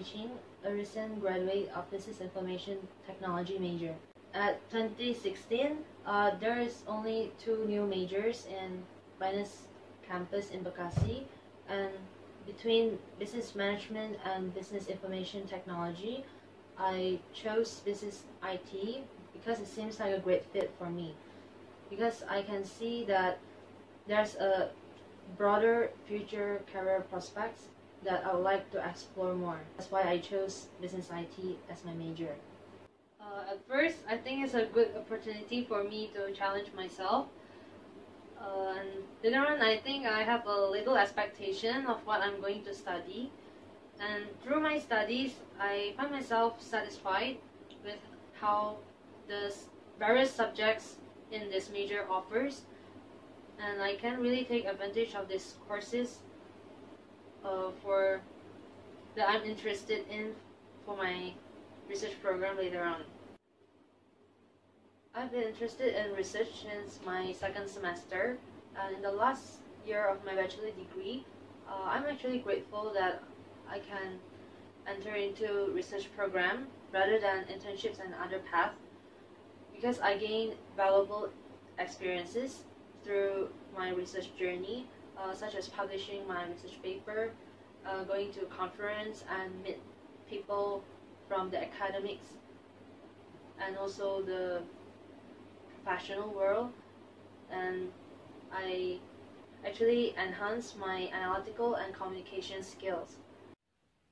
Gui Qing, a recent graduate of Business Information Technology major. At 2016, there is only 2 new majors in Binus campus in Bekasi, and between Business Management and Business Information Technology, I chose Business IT because it seems like a great fit for me, because I can see that there's a broader future career prospects that I would like to explore more. That's why I chose Business IT as my major. At first, I think it's a good opportunity for me to challenge myself. And later on, I think I have a little expectation of what I'm going to study. And through my studies, I find myself satisfied with how the various subjects in this major offers. And I can really take advantage of these courses that I'm interested in for my research program later on. I've been interested in research since my 2nd semester, and in the last year of my bachelor degree, I'm actually grateful that I can enter into research program rather than internships and other paths, because I gained valuable experiences through my research journey, such as publishing my research paper, going to a conference and meet people from the academics and also the professional world, and I actually enhanced my analytical and communication skills.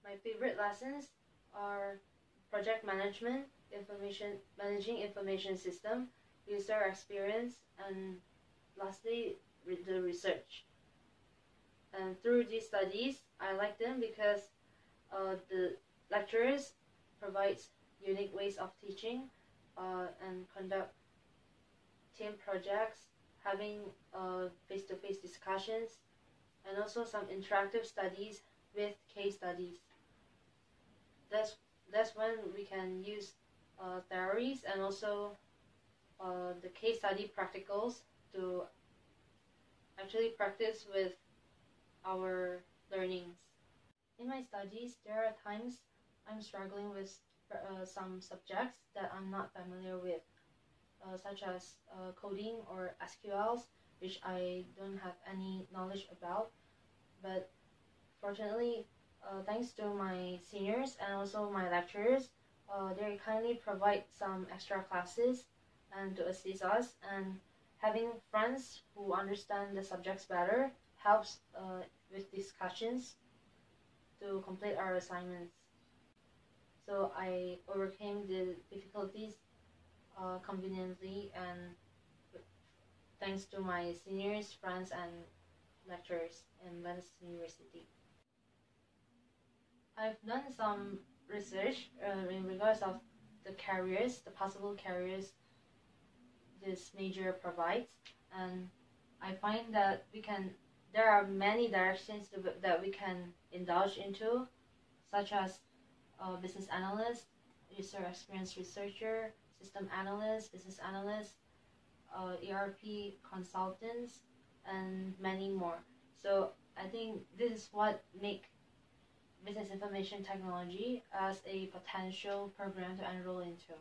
My favorite lessons are project management, managing information system, user experience, and lastly, the research. And through these studies, I like them because the lecturers provide unique ways of teaching and conduct team projects, having face-to-face discussions, and also some interactive studies with case studies. That's when we can use theories and also the case study practicals to actually practice with our learnings. In my studies, there are times I'm struggling with some subjects that I'm not familiar with, such as coding or SQLs, which I don't have any knowledge about. But fortunately, thanks to my seniors and also my lecturers, they kindly provide some extra classes and to assist us, and having friends who understand the subjects better helps with discussions to complete our assignments. So I overcame the difficulties conveniently, and thanks to my seniors, friends, and lecturers in Venice University. I've done some research in regards of the careers, the possible careers this major provides, and I find that there are many directions that we can indulge into, such as business analyst, user experience researcher, system analyst, business analyst, ERP consultants, and many more. So I think this is what makes Business Information Technology as a potential program to enroll into.